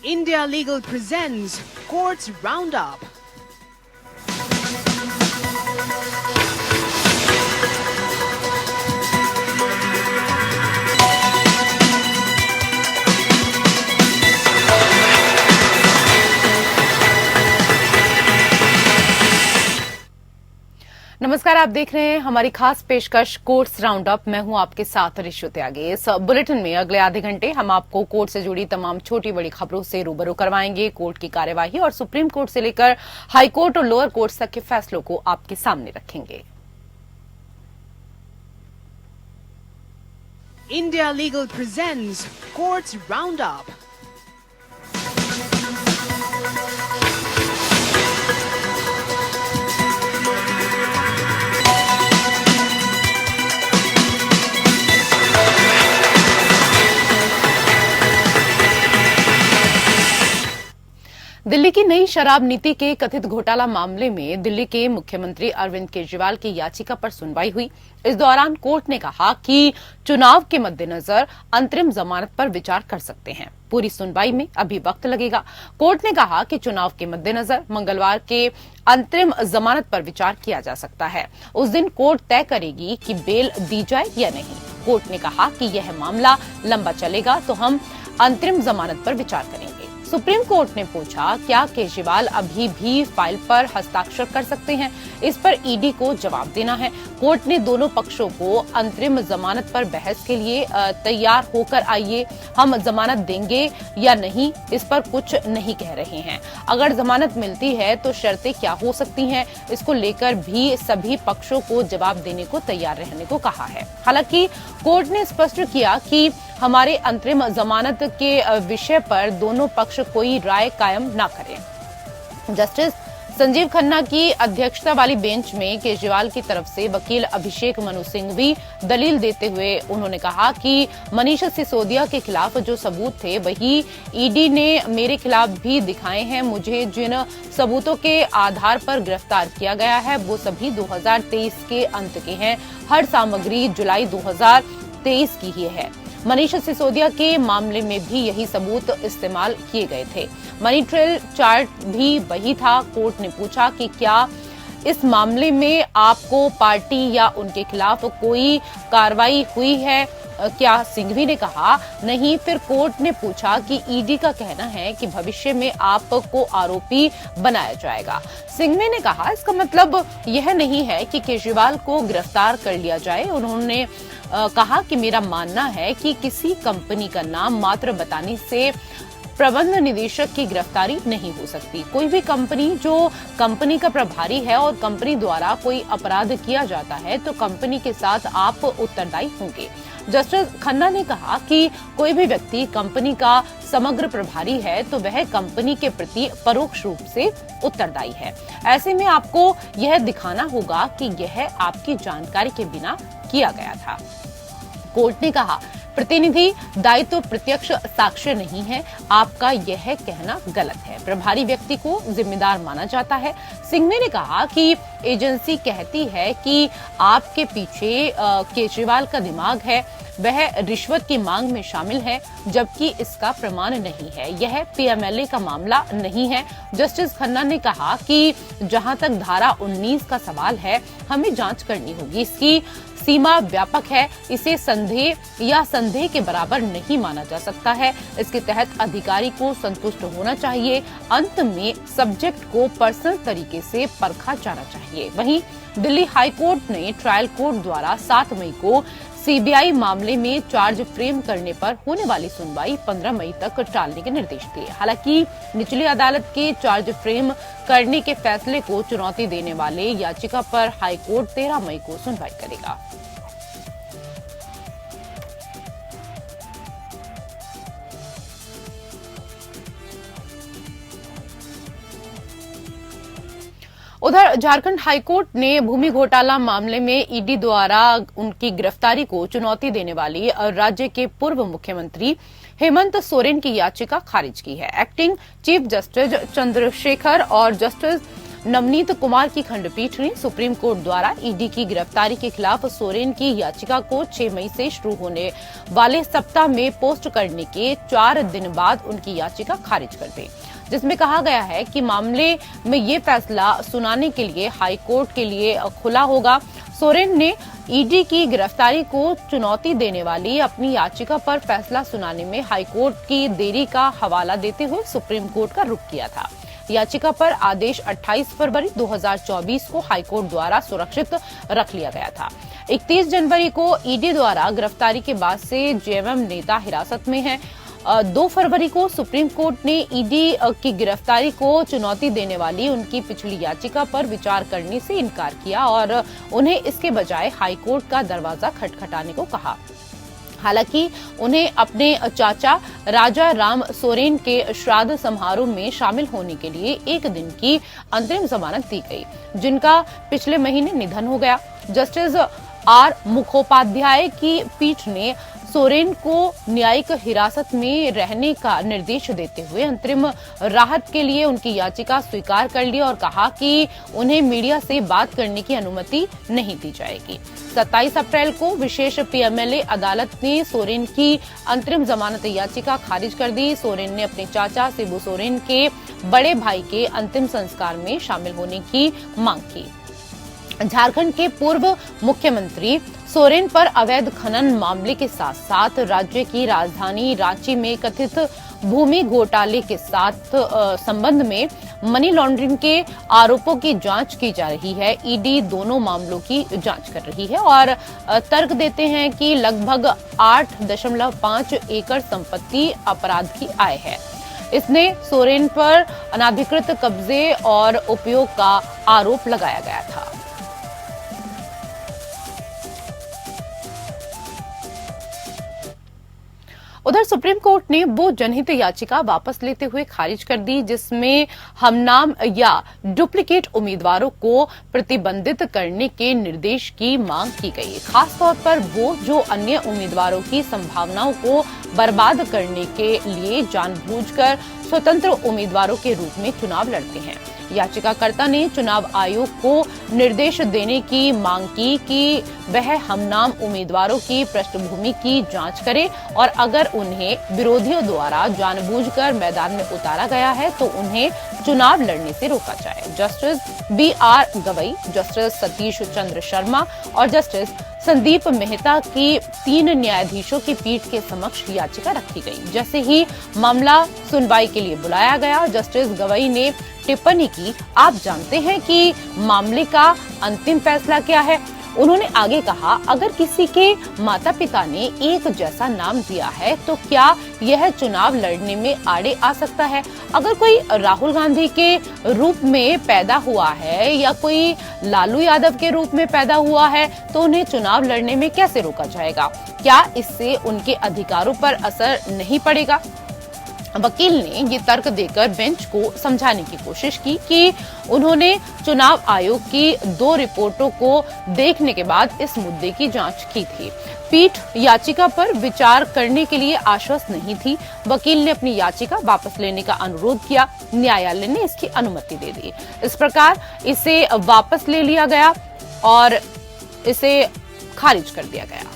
India Legal presents Courts Roundup. नमस्कार, आप देख रहे हैं हमारी खास पेशकश कोर्ट्स राउंड अप। मैं हूं आपके साथ ऋषु त्यागी। इस बुलेटिन में अगले आधे घंटे हम आपको कोर्ट से जुड़ी तमाम छोटी बड़ी खबरों से रूबरू करवाएंगे। कोर्ट की कार्यवाही और सुप्रीम कोर्ट से लेकर हाई कोर्ट और लोअर कोर्ट तक के फैसलों को आपके सामने रखेंगे। India Legal presents Courts Roundup. Delhi की नई शराब नीति के कथित घोटाला मामले में दिल्ली के मुख्यमंत्री अरविंद केजरीवाल की याचिका पर सुनवाई हुई। इस दौरान कोर्ट ने कहा कि चुनाव के मद्देनजर अंतरिम जमानत पर विचार कर सकते हैं। पूरी सुनवाई में अभी वक्त लगेगा। कोर्ट ने कहा कि चुनाव के मद्देनजर मंगलवार के अंतरिम जमानत पर विचार किया जा सकता है। उस दिन कोर्ट तय करेगी कि बेल दी जाए या नहीं। कोर्ट ने कहा कि यह मामला लंबा चलेगा तो हम अंतरिम जमानत पर विचार करेंगे। सुप्रीम कोर्ट ने पूछा, क्या केजरीवाल अभी भी फाइल पर हस्ताक्षर कर सकते हैं? इस पर ईडी को जवाब देना है। कोर्ट ने दोनों पक्षों को अंतरिम जमानत पर बहस के लिए तैयार होकर आइए, हम जमानत देंगे या नहीं इस पर कुछ नहीं कह रहे हैं। अगर जमानत मिलती है तो शर्तें क्या हो सकती हैं, इसको लेकर भी सभी पक्षों को जवाब देने को तैयार रहने को कहा है। हालांकि कोर्ट ने स्पष्ट किया कि हमारे अंतरिम जमानत के विषय पर दोनों पक्ष कोई राय कायम न करें। जस्टिस संजीव खन्ना की अध्यक्षता वाली बेंच में केजरीवाल की तरफ से वकील अभिषेक मनु सिंघवी दलील देते हुए उन्होंने कहा कि मनीष सिसोदिया के खिलाफ जो सबूत थे वही ईडी ने मेरे खिलाफ भी दिखाए हैं। मुझे जिन सबूतों के आधार पर गिरफ्तार किया गया है वो सभी 2023 के अंत के हैं। हर सामग्री जुलाई 2023 की ही है। मनीष सिसोदिया के मामले में भी यही सबूत इस्तेमाल किए गए थे। मनी ट्रेल चार्ट भी वही था। कोर्ट ने पूछा कि क्या इस मामले में आपको पार्टी या उनके खिलाफ कोई कार्रवाई हुई है? क्या सिंघवी ने कहा नहीं। फिर कोर्ट ने पूछा कि ईडी का कहना है कि भविष्य में आपको आरोपी बनाया जाएगा। सिंघवी ने कहा इसका मतलब यह नहीं है कि केजरीवाल को गिरफ्तार कर लिया जाए। उन्होंने कहा कि मेरा मानना है कि किसी कंपनी का नाम मात्र बताने से प्रबंध निदेशक की गिरफ्तारी नहीं हो सकती। कोई भी कंपनी जो कंपनी का प्रभारी है और कंपनी द्वारा कोई अपराध किया जाता है तो कंपनी के साथ आप उत्तरदायी होंगे। जस्टिस खन्ना ने कहा कि कोई भी व्यक्ति कंपनी का समग्र प्रभारी है तो वह कंपनी के प्रति परोक्ष रूप से उत्तरदायी है। ऐसे में आपको यह दिखाना होगा कि यह आपकी जानकारी के बिना किया गया था। कोर्ट ने कहा प्रतिनिधि दायित्व प्रत्यक्ष साक्ष्य नहीं है। आपका यह कहना गलत है। प्रभारी व्यक्ति को जिम्मेदार माना जाता है। सिंघवी ने कहा कि एजेंसी कहती है कि आपके पीछे केजरीवाल का दिमाग है, वह रिश्वत की मांग में शामिल है, जबकि इसका प्रमाण नहीं है। यह पीएमएलए का मामला नहीं है। जस्टिस खन्ना ने कहा कि जहां तक धारा 19 का सवाल है, हमें जांच करनी होगी। इसकी सीमा व्यापक है। इसे संदेह या संदेह के बराबर नहीं माना जा सकता है। इसके तहत अधिकारी को संतुष्ट होना चाहिए। अंत में सब्जेक्ट को पर्सनल तरीके से परखा जाना चाहिए। वहीं दिल्ली हाई कोर्ट ने ट्रायल कोर्ट द्वारा 7 मई को सीबीआई मामले में चार्ज फ्रेम करने पर होने वाली सुनवाई 15 मई तक टालने के निर्देश दिए। हालांकि निचली अदालत के चार्ज फ्रेम करने के फैसले को चुनौती देने वाले याचिका पर हाई कोर्ट 13 मई को सुनवाई करेगा। उधर झारखंड हाईकोर्ट ने भूमि घोटाला मामले में ईडी द्वारा उनकी गिरफ्तारी को चुनौती देने वाली राज्य के पूर्व मुख्यमंत्री हेमंत सोरेन की याचिका खारिज की है। एक्टिंग चीफ जस्टिस चंद्रशेखर और जस्टिस नवनीत कुमार की खंडपीठ ने सुप्रीम कोर्ट द्वारा ईडी की गिरफ्तारी के खिलाफ सोरेन की याचिका को 6 मई से शुरू होने वाले सप्ताह में पोस्ट करने के 4 दिन बाद उनकी याचिका खारिज कर दी, जिसमें कहा गया है कि मामले में ये फैसला सुनाने के लिए हाई कोर्ट के लिए खुला होगा। सोरेन ने ईडी की गिरफ्तारी को चुनौती देने वाली अपनी याचिका पर फैसला सुनाने में हाई कोर्ट की देरी का हवाला देते हुए सुप्रीम कोर्ट का रुख किया था। याचिका पर आदेश 28 फरवरी 2024 को हाई कोर्ट द्वारा सुरक्षित रख लिया गया था। 31 जनवरी को ईडी द्वारा गिरफ्तारी के बाद से जेएमएम नेता हिरासत में हैं। 2 फरवरी को सुप्रीम कोर्ट ने ईडी की गिरफ्तारी को चुनौती देने वाली उनकी पिछली याचिका पर विचार करने से इनकार किया और उन्हें इसके बजाय हाई कोर्ट का दरवाजा खटखटाने को कहा। हालांकि उन्हें अपने चाचा राजा राम सोरेन के श्राद्ध समारोह में शामिल होने के लिए 1 दिन की अंतरिम जमानत दी गई, जिनका पिछले महीने निधन हो गया। जस्टिस आर मुखोपाध्याय की पीठ ने सोरेन को न्यायिक हिरासत में रहने का निर्देश देते हुए अंतरिम राहत के लिए उनकी याचिका स्वीकार कर ली और कहा कि उन्हें मीडिया से बात करने की अनुमति नहीं दी जाएगी। 27 अप्रैल को विशेष पीएमएलए अदालत ने सोरेन की अंतरिम जमानत याचिका खारिज कर दी। सोरेन ने अपने चाचा शिबू सोरेन के बड़े भाई के अंतिम संस्कार में शामिल होने की मांग की। झारखंड के पूर्व मुख्यमंत्री सोरेन पर अवैध खनन मामले के साथ साथ राज्य की राजधानी रांची में कथित भूमि घोटाले के साथ संबंध में मनी लॉन्ड्रिंग के आरोपों की जांच की जा रही है। ईडी दोनों मामलों की जांच कर रही है और तर्क देते हैं कि लगभग 8.5 एकड़ संपत्ति अपराध की आय है। इसने सोरेन पर अनाधिकृत कब्जे और उपयोग का आरोप लगाया गया था। उधर सुप्रीम कोर्ट ने वो जनहित याचिका वापस लेते हुए खारिज कर दी, जिसमें हमनाम या डुप्लीकेट उम्मीदवारों को प्रतिबंधित करने के निर्देश की मांग की गई। खास तौर पर वो जो अन्य उम्मीदवारों की संभावनाओं को बर्बाद करने के लिए जानबूझकर स्वतंत्र उम्मीदवारों के रूप में चुनाव लड़ते हैं। याचिकाकर्ता ने चुनाव आयोग को निर्देश देने की मांग की कि वह हमनाम उम्मीदवारों की पृष्ठभूमि की जांच करे और अगर उन्हें विरोधियों द्वारा जानबूझकर मैदान में उतारा गया है तो उन्हें चुनाव लड़ने से रोका जाए। Justice BR Gavai, justice Satish Chandra Sharma और जस्टिस संदीप मेहता की 3 न्यायाधीशों की पीठ के समक्ष याचिका रखी गई। जैसे ही मामला सुनवाई के लिए बुलाया गया, जस्टिस गवई ने टिप्पणी की, आप जानते हैं कि मामले का अंतिम फैसला क्या है। उन्होंने आगे कहा, अगर किसी के माता पिता ने एक जैसा नाम दिया है तो क्या यह चुनाव लड़ने में आड़े आ सकता है? अगर कोई राहुल गांधी के रूप में पैदा हुआ है या कोई लालू यादव के रूप में पैदा हुआ है तो उन्हें चुनाव लड़ने में कैसे रोका जाएगा? क्या इससे उनके अधिकारों पर असर नहीं पड़ेगा? वकील ने ये तर्क देकर बेंच को समझाने की कोशिश की कि उन्होंने चुनाव आयोग की 2 रिपोर्टों को देखने के बाद इस मुद्दे की जांच की थी। पीठ याचिका पर विचार करने के लिए आश्वस्त नहीं थी। वकील ने अपनी याचिका वापस लेने का अनुरोध किया। न्यायालय ने इसकी अनुमति दे दी। इस प्रकार इसे वापस ले लिया गया और इसे खारिज कर दिया गया।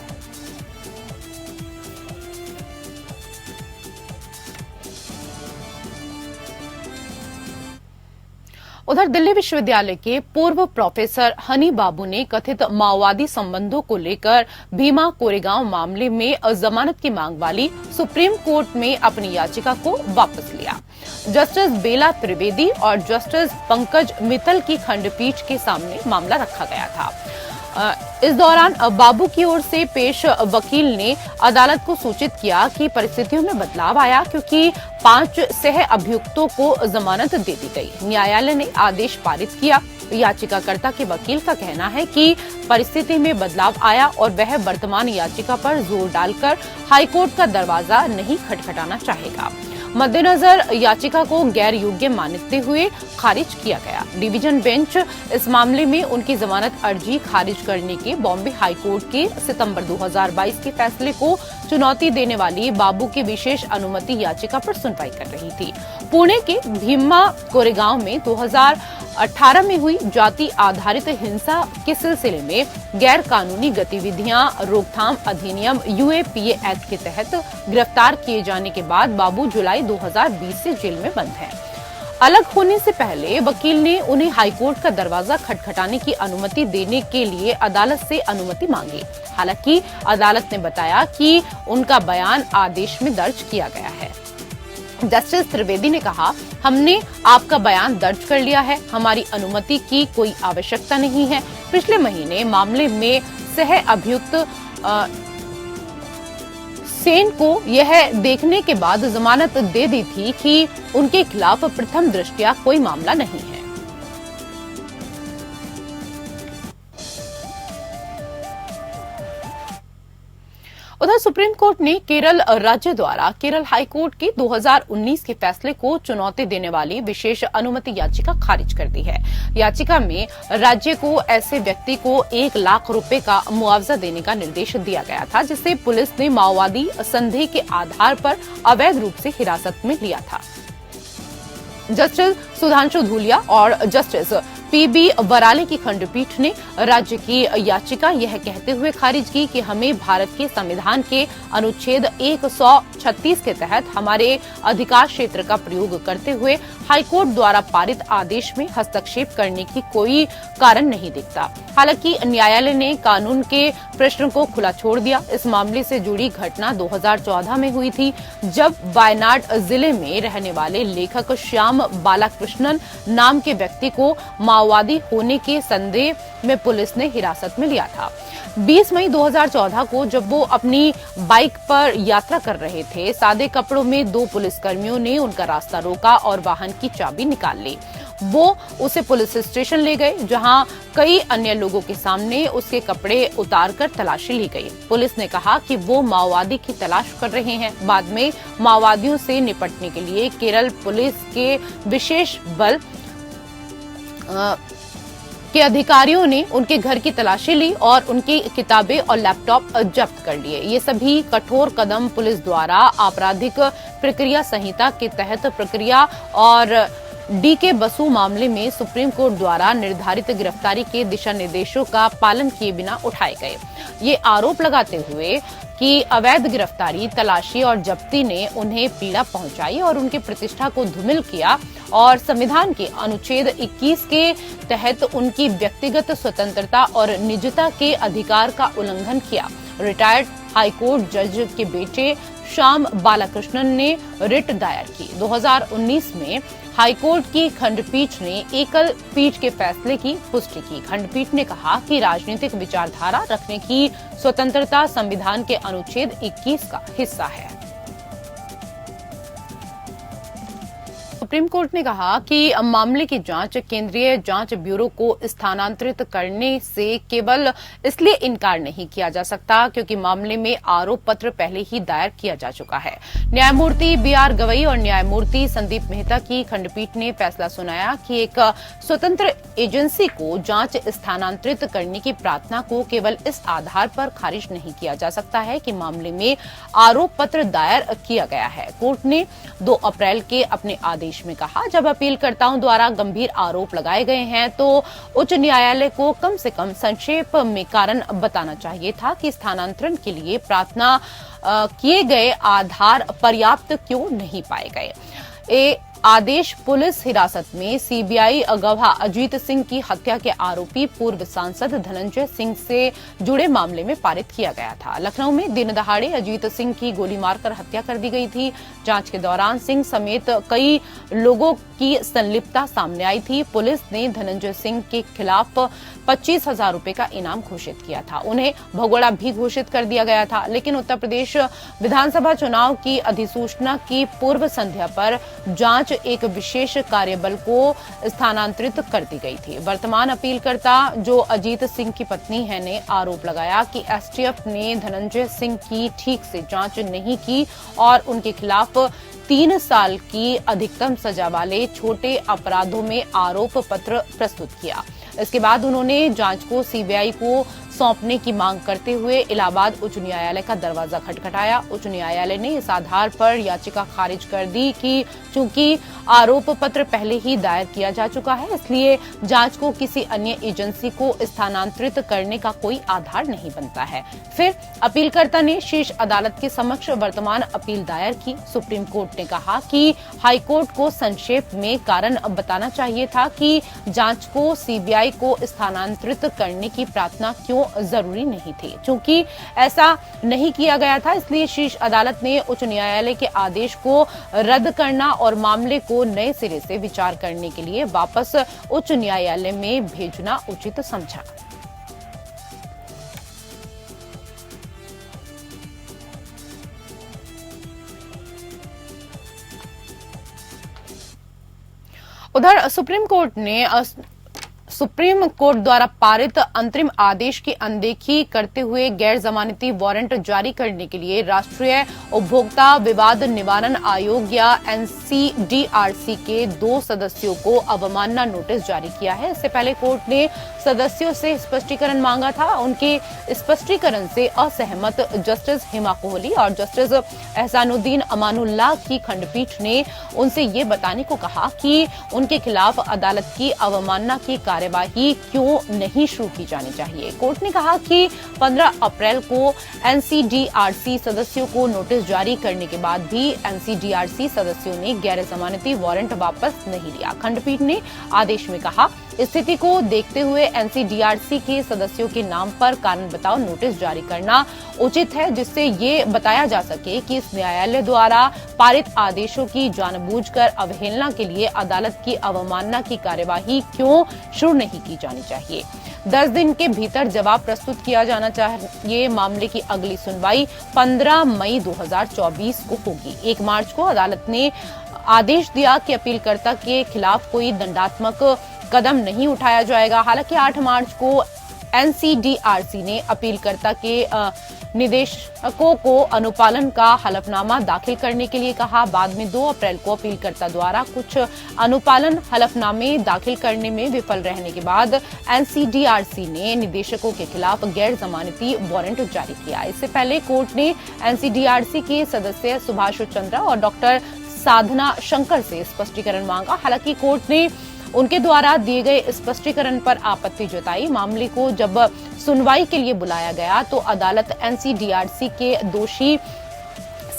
उधर दिल्ली विश्वविद्यालय के पूर्व प्रोफेसर हनी बाबू ने कथित माओवादी संबंधों को लेकर भीमा कोरेगांव मामले में जमानत की मांग वाली सुप्रीम कोर्ट में अपनी याचिका को वापस लिया। जस्टिस बेला त्रिवेदी और जस्टिस पंकज मित्तल की खंडपीठ के सामने मामला रखा गया था। इस दौरान बाबू की ओर से पेश वकील ने अदालत को सूचित किया कि परिस्थितियों में बदलाव आया क्योंकि 5 सह अभियुक्तों को जमानत दे दी गई। न्यायालय ने आदेश पारित किया। याचिकाकर्ता के वकील का कहना है कि परिस्थिति में बदलाव आया और वह वर्तमान याचिका पर जोर डालकर हाईकोर्ट का दरवाजा नहीं खटखटाना चाहेगा। मद्देनजर याचिका को गैर योग्य मानते हुए खारिज किया गया। डिवीजन बेंच इस मामले में उनकी जमानत अर्जी खारिज करने के बॉम्बे हाई कोर्ट के सितंबर 2022 के फैसले को चुनौती देने वाली बाबू की विशेष अनुमति याचिका पर सुनवाई कर रही थी। पुणे के भीमा कोरेगांव में 2018 में हुई जाति आधारित हिंसा के सिलसिले में गैर कानूनी गतिविधियां रोकथाम अधिनियम यूएपीए एक्ट के तहत गिरफ्तार किए जाने के बाद बाबू जुलाई 2020 से जेल में बंद हैं। अलग होने से पहले वकील ने उन्हें हाईकोर्ट का दरवाजा खटखटाने की अनुमति देने के लिए अदालत से अनुमति मांगी। हालांकि अदालत ने बताया कि उनका बयान आदेश में दर्ज किया गया है। जस्टिस त्रिवेदी ने कहा, हमने आपका बयान दर्ज कर लिया है, हमारी अनुमति की कोई आवश्यकता नहीं है। पिछले महीने मामले में सह अभियुक्त सेन को यह देखने के बाद जमानत दे दी थी कि उनके खिलाफ प्रथम दृष्टया कोई मामला नहीं है। उधर सुप्रीम कोर्ट ने केरल राज्य द्वारा केरल हाईकोर्ट के 2019 के फैसले को चुनौती देने वाली विशेष अनुमति याचिका खारिज कर दी है। याचिका में राज्य को ऐसे व्यक्ति को 1 लाख रुपए का मुआवजा देने का निर्देश दिया गया था, जिसे पुलिस ने माओवादी संदेह के आधार पर अवैध रूप से हिरासत में लिया था। जस्टिस सुधांशु धूलिया और जस्टिस पीबी वराले की खंडपीठ ने राज्य की याचिका यह कहते हुए खारिज की कि हमें भारत के संविधान के अनुच्छेद 136 के तहत हमारे अधिकार क्षेत्र का प्रयोग करते हुए हाईकोर्ट द्वारा पारित आदेश में हस्तक्षेप करने की कोई कारण नहीं दिखता। हालांकि न्यायालय ने कानून के प्रश्न को खुला छोड़ दिया। इस मामले से जुड़ी घटना 2014 में हुई थी, जब वायनाड जिले में रहने वाले लेखक श्याम बालाकृष्णन नाम के व्यक्ति को माओवादी होने के संदेह में पुलिस ने हिरासत में लिया था। 20 मई 2014 को जब वो अपनी बाइक पर यात्रा कर रहे थे, सादे कपड़ों में 2 पुलिसकर्मियों ने उनका रास्ता रोका और वाहन की चाबी निकाल ली। वो उसे पुलिस स्टेशन ले गए, जहां कई अन्य लोगों के सामने उसके कपड़े उतारकर तलाशी ली गई। पुलिस ने कहा कि वो माओवादी की तलाश कर रहे हैं। बाद में माओवादियों से निपटने के लिए केरल पुलिस के विशेष बल के अधिकारियों ने उनके घर की तलाशी ली और उनकी किताबें और लैपटॉप जब्त कर लिए। ये सभी कठोर कदम पुलिस द्वारा आपराधिक प्रक्रिया संहिता के तहत प्रक्रिया और डीके बसु मामले में सुप्रीम कोर्ट द्वारा निर्धारित गिरफ्तारी के दिशा निर्देशों का पालन किए बिना उठाए गए। ये आरोप लगाते हुए कि अवैध गिरफ्तारी, तलाशी और जब्ती ने उन्हें पीड़ा पहुंचाई और उनकी प्रतिष्ठा को धूमिल किया और संविधान के अनुच्छेद 21 के तहत उनकी व्यक्तिगत स्वतंत्रता और निजता के अधिकार का उल्लंघन किया। रिटायर्ड हाईकोर्ट जज के बेटे श्याम बालाकृष्णन ने रिट दायर की। 2019 में हाईकोर्ट की खंडपीठ ने एकल पीठ के फैसले की पुष्टि की। खंडपीठ ने कहा कि राजनीतिक विचारधारा रखने की स्वतंत्रता संविधान के अनुच्छेद 21 का हिस्सा है। सुप्रीम कोर्ट ने कहा कि मामले की जांच केंद्रीय जांच ब्यूरो को स्थानांतरित करने से केवल इसलिए इनकार नहीं किया जा सकता क्योंकि मामले में आरोप पत्र पहले ही दायर किया जा चुका है। न्यायमूर्ति बीआर गवई और न्यायमूर्ति संदीप मेहता की खंडपीठ ने फैसला सुनाया कि एक स्वतंत्र एजेंसी को जांच स्थानांतरित करने की प्रार्थना को केवल इस आधार पर खारिज नहीं किया जा सकता है कि मामले में आरोप पत्र दायर किया गया है। कोर्ट ने 2 अप्रैल के अपने आदेश में कहा, जब अपीलकर्ताओं द्वारा गंभीर आरोप लगाए गए हैं तो उच्च न्यायालय को कम से कम संक्षेप में कारण बताना चाहिए था कि स्थानांतरण के लिए प्रार्थना किए गए आधार पर्याप्त क्यों नहीं पाए गए। आदेश पुलिस हिरासत में सीबीआई गवाह अजीत सिंह की हत्या के आरोपी पूर्व सांसद धनंजय सिंह से जुड़े मामले में पारित किया गया था। लखनऊ में दिन दहाड़े अजीत सिंह की गोली मारकर हत्या कर दी गई थी। जांच के दौरान सिंह समेत कई लोगों की संलिप्तता सामने आई थी। पुलिस ने धनंजय सिंह के खिलाफ 25,000 रुपए का इनाम घोषित किया था। उन्हें भगोड़ा भी घोषित कर दिया गया था, लेकिन उत्तर प्रदेश विधानसभा चुनाव की अधिसूचना की पूर्व संध्या पर जांच एक विशेष कार्यबल को स्थानांतरित कर दी गई थी। वर्तमान अपीलकर्ता जो अजीत सिंह की पत्नी है ने आरोप लगाया कि एसटीएफ ने धनंजय सिंह की ठीक से जांच नहीं की और उनके खिलाफ 3 साल की अधिकतम सजा वाले छोटे अपराधों में आरोप पत्र प्रस्तुत किया। इसके बाद उन्होंने जांच को सीबीआई को सौंपने की मांग करते हुए इलाहाबाद उच्च न्यायालय का दरवाजा खटखटाया। उच्च न्यायालय ने इस आधार पर याचिका खारिज कर दी कि चूंकि आरोप पत्र पहले ही दायर किया जा चुका है, इसलिए जांच को किसी अन्य एजेंसी को स्थानांतरित करने का कोई आधार नहीं बनता है। फिर अपीलकर्ता ने शीर्ष अदालत के समक्ष वर्तमान अपील दायर की। सुप्रीम कोर्ट ने कहा कि हाईकोर्ट को संक्षेप में कारण बताना चाहिए था कि जांच को सीबीआई को स्थानांतरित करने की प्रार्थना क्यों जरूरी नहीं थी। चूंकि ऐसा नहीं किया गया था, इसलिए शीर्ष अदालत ने उच्च न्यायालय के आदेश को रद्द करना और मामले को नए सिरे से विचार करने के लिए वापस उच्च न्यायालय में भेजना उचित समझा। उधर सुप्रीम कोर्ट द्वारा पारित अंतरिम आदेश की अनदेखी करते हुए गैर जमानती वारंट जारी करने के लिए राष्ट्रीय उपभोक्ता विवाद निवारण आयोग या एनसीडीआरसी के 2 सदस्यों को अवमानना नोटिस जारी किया है। इससे पहले कोर्ट ने सदस्यों से स्पष्टीकरण मांगा था। उनके स्पष्टीकरण से असहमत जस्टिस हिमा कोहली और जस्टिस एहसानुद्दीन अमानुल्लाह की खंडपीठ ने उनसे ये बताने को कहा कि उनके खिलाफ अदालत की अवमानना की कार्यवाही क्यों नहीं शुरू की जानी चाहिए। कोर्ट ने कहा कि 15 अप्रैल को एनसीडीआरसी सदस्यों को नोटिस जारी करने के बाद भी एनसीडीआरसी सदस्यों ने गैर जमानती वारंट वापस नहीं लिया। खंडपीठ ने आदेश में कहा, स्थिति को देखते हुए एनसीडीआरसी के सदस्यों के नाम पर कारण बताओ नोटिस जारी करना उचित है, जिससे ये बताया जा सके कि इस न्यायालय द्वारा पारित आदेशों की जानबूझकर अवहेलना के लिए अदालत की अवमानना की कार्यवाही क्यों शुरू नहीं की जानी चाहिए। 10 दिन के भीतर जवाब प्रस्तुत किया जाना चाहिए। मामले की अगली सुनवाई 15 मई 2024 को होगी। 1 मार्च को अदालत ने आदेश दिया कि अपीलकर्ता के खिलाफ कोई दंडात्मक कदम नहीं उठाया जाएगा। हालांकि 8 मार्च को एनसीडीआरसी ने अपीलकर्ता के निदेशकों को अनुपालन का हलफनामा दाखिल करने के लिए कहा। बाद में 2 अप्रैल को अपीलकर्ता द्वारा कुछ अनुपालन हलफनामे दाखिल करने में विफल रहने के बाद एनसीडीआरसी ने निदेशकों के खिलाफ गैर जमानती वारंट जारी किया। इससे पहले कोर्ट ने एनसीडीआरसी के सदस्य सुभाष चंद्रा और डॉक्टर साधना शंकर से स्पष्टीकरण मांगा। हालांकि कोर्ट ने उनके द्वारा दिए गए स्पष्टीकरण पर आपत्ति जताई। मामले को जब सुनवाई के लिए बुलाया गया तो अदालत एनसीडीआरसी के दोषी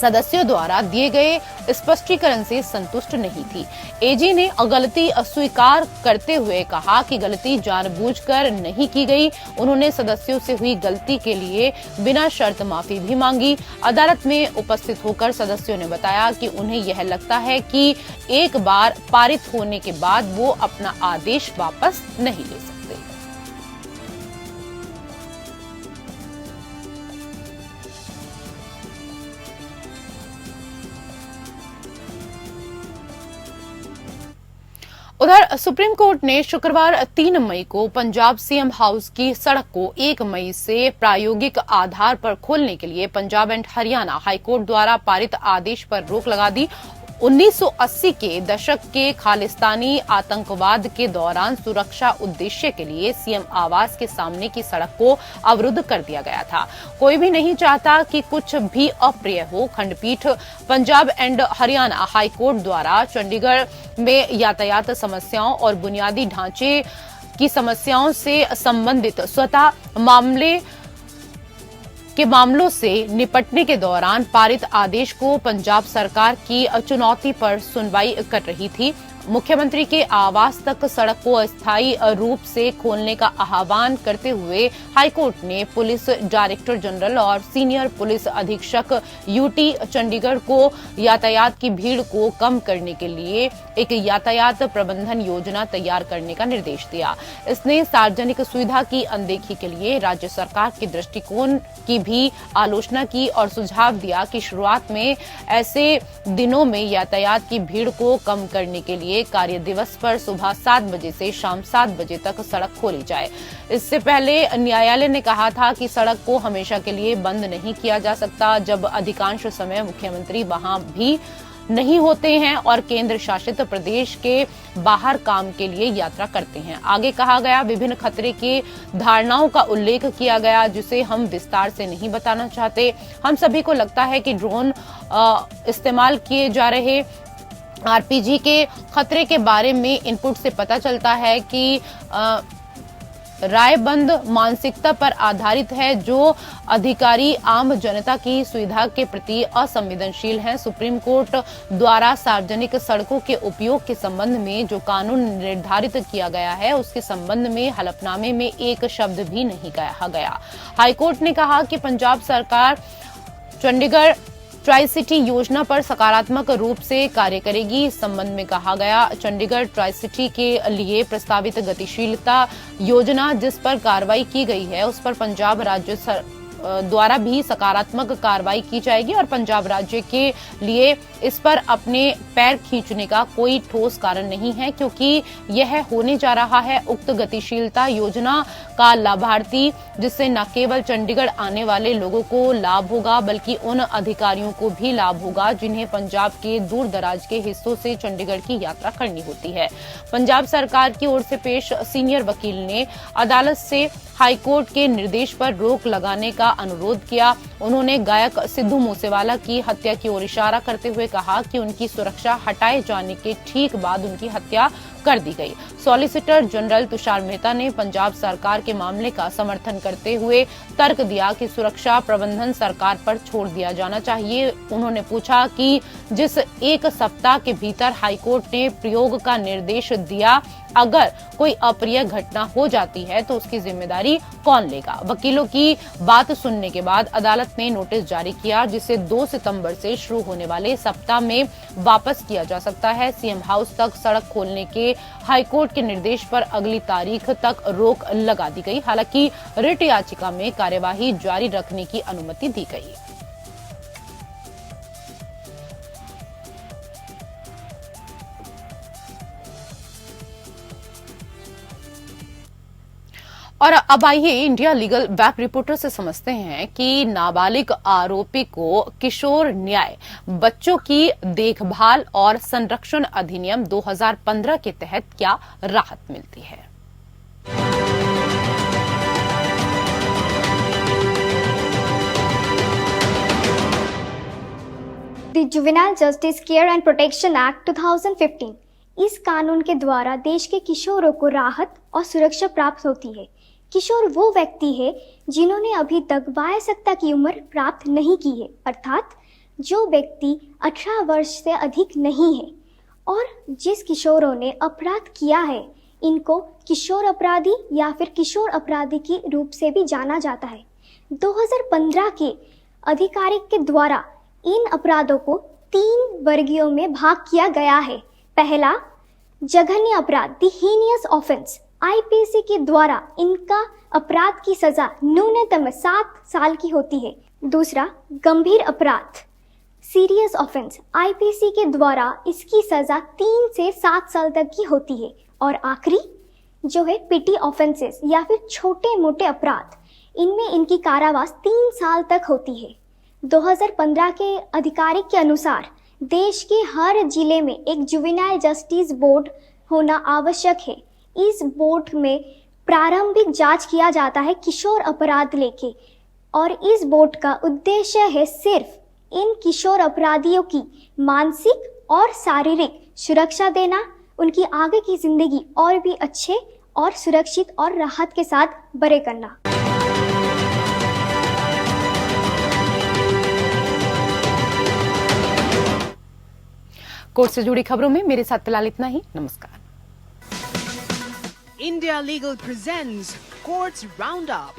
सदस्यों द्वारा दिए गए स्पष्टीकरण से संतुष्ट नहीं थी। एजी ने गलती अस्वीकार करते हुए कहा कि गलती जानबूझकर नहीं की गई। उन्होंने सदस्यों से हुई गलती के लिए बिना शर्त माफी भी मांगी। अदालत में उपस्थित होकर सदस्यों ने बताया कि उन्हें यह लगता है कि एक बार पारित होने के बाद वो अपना आदेश वापस नहीं ले सकते। उधर सुप्रीम कोर्ट ने शुक्रवार 3 मई को पंजाब सीएम हाउस की सड़क को 1 मई से प्रायोगिक आधार पर खोलने के लिए पंजाब एंड हरियाणा हाईकोर्ट द्वारा पारित आदेश पर रोक लगा दी। 1980 के दशक के खालिस्तानी आतंकवाद के दौरान सुरक्षा उद्देश्य के लिए सीएम आवास के सामने की सड़क को अवरुद्ध कर दिया गया था। कोई भी नहीं चाहता कि कुछ भी अप्रिय हो। खंडपीठ पंजाब एंड हरियाणा हाईकोर्ट द्वारा चंडीगढ़ में यातायात समस्याओं और बुनियादी ढांचे की समस्याओं से संबंधित स्वतः मामलों से निपटने के दौरान पारित आदेश को पंजाब सरकार की चुनौती पर सुनवाई कर रही थी। मुख्यमंत्री के आवास तक सड़क को अस्थायी रूप से खोलने का आह्वान करते हुए हाईकोर्ट ने पुलिस डायरेक्टर जनरल और सीनियर पुलिस अधीक्षक यूटी चंडीगढ़ को यातायात की भीड़ को कम करने के लिए एक यातायात प्रबंधन योजना तैयार करने का निर्देश दिया। इसने सार्वजनिक सुविधा की अनदेखी के लिए राज्य सरकार के दृष्टिकोण की भी आलोचना की और सुझाव दिया कि शुरुआत में ऐसे दिनों में यातायात की भीड़ को कम करने के लिए कार्य दिवस पर सुबह 7 बजे से शाम 7 बजे तक सड़क खोली जाए। इससे पहले न्यायालय ने कहा था कि सड़क को हमेशा के लिए बंद नहीं किया जा सकता, जब अधिकांश समय मुख्यमंत्री वहां भी नहीं होते हैं और केंद्र शासित प्रदेश के बाहर काम के लिए यात्रा करते हैं। आगे कहा गया, विभिन्न खतरे की धारणाओं का उल्लेख किया गया जिसे हम विस्तार से नहीं बताना चाहते। हम सभी को लगता है कि ड्रोन इस्तेमाल किए जा रहे आरपीजी के खतरे के बारे में इनपुट से पता चलता है कि रायबंद मानसिकता पर आधारित है, जो अधिकारी आम जनता की सुविधा के प्रति असंवेदनशील हैं। सुप्रीम कोर्ट द्वारा सार्वजनिक सड़कों के उपयोग के संबंध में जो कानून निर्धारित किया गया है, उसके संबंध में हलफनामे में एक शब्द भी नहीं कहा गया। हाईकोर्ट ने कहा कि पंजाब सरकार चंडीगढ़ ट्राई सिटी योजना पर सकारात्मक रूप से कार्य करेगी। इस संबंध में कहा गया, चंडीगढ़ ट्राई सिटी के लिए प्रस्तावित गतिशीलता योजना जिस पर कार्रवाई की गई है, उस पर पंजाब राज्य द्वारा भी सकारात्मक कार्रवाई की जाएगी और पंजाब राज्य के लिए इस पर अपने पैर खींचने का कोई ठोस कारण नहीं है, क्योंकि यह होने जा रहा है उक्त गतिशीलता योजना का लाभार्थी, जिससे न केवल चंडीगढ़ आने वाले लोगों को लाभ होगा बल्कि उन अधिकारियों को भी लाभ होगा जिन्हें पंजाब के दूर दराज के हिस्सों से चंडीगढ़ की यात्रा करनी होती है। पंजाब सरकार की ओर से पेश सीनियर वकील ने अदालत से हाईकोर्ट के निर्देश पर रोक लगाने का अनुरोध किया। उन्होंने गायक सिद्धू मूसेवाला की हत्या की ओर इशारा करते हुए कहा कि उनकी सुरक्षा हटाए जाने के ठीक बाद उनकी हत्या कर दी गई। सॉलिसिटर जनरल तुषार मेहता ने पंजाब सरकार के मामले का समर्थन करते हुए तर्क दिया कि सुरक्षा प्रबंधन सरकार पर छोड़ दिया जाना चाहिए। उन्होंने पूछा कि जिस एक सप्ताह के भीतर हाईकोर्ट ने प्रयोग का निर्देश दिया, अगर कोई अप्रिय घटना हो जाती है तो उसकी जिम्मेदारी कौन लेगा। वकीलों की बात सुनने के बाद अदालत ने नोटिस जारी किया, जिसे 2 सितंबर से शुरू होने वाले सप्ताह में वापस किया जा सकता है। सीएम हाउस तक सड़क खोलने के हाईकोर्ट के निर्देश पर अगली तारीख तक रोक लगा दी गई। हालांकि रिट याचिका में कार्यवाही जारी रखने की अनुमति दी गई। और अब आइए इंडिया लीगल वेब रिपोर्टर से समझते हैं कि नाबालिग आरोपी को किशोर न्याय, बच्चों की देखभाल और संरक्षण अधिनियम 2015 के तहत क्या राहत मिलती है। The juvenile justice care and protection act 2015, इस कानून के द्वारा देश के किशोरों को राहत और सुरक्षा प्राप्त होती है। किशोर वो व्यक्ति है जिन्होंने अभी तक वयस्कता की उम्र प्राप्त नहीं की है, अर्थात जो व्यक्ति 18 वर्ष से अधिक नहीं है। और जिस किशोरों ने अपराध किया है, इनको किशोर अपराधी या फिर किशोर अपराधी के रूप से भी जाना जाता है। 2015 के अधिकारी के द्वारा इन अपराधों को 3 वर्गीयों में भाग किया गया है। पहला, जघन्य अपराध, द हीनियस ऑफेंस। आईपीसी के द्वारा इनका अपराध की सजा न्यूनतम 7 साल की होती है। दूसरा, गंभीर अपराध, सीरियस ऑफेंस। आईपीसी के द्वारा इसकी सजा 3 से 7 साल तक की होती है। और आखिरी जो है पिटी ऑफेंसेस या फिर छोटे मोटे अपराध, इनमें इनकी कारावास 3 साल तक होती है। 2015 के अधिकारी के अनुसार देश के हर जिले में एक जुवेनाइल जस्टिस बोर्ड होना आवश्यक है। इस बोर्ड में प्रारंभिक जांच किया जाता है किशोर अपराध लेके, और इस बोर्ड का उद्देश्य है सिर्फ इन किशोर अपराधियों की मानसिक और शारीरिक सुरक्षा देना, उनकी आगे की जिंदगी और भी अच्छे और सुरक्षित और राहत के साथ बड़े करना। कोर्ट से जुड़ी खबरों में मेरे साथ फिलहाल इतना ही। नमस्कार। India Legal presents Courts Roundup.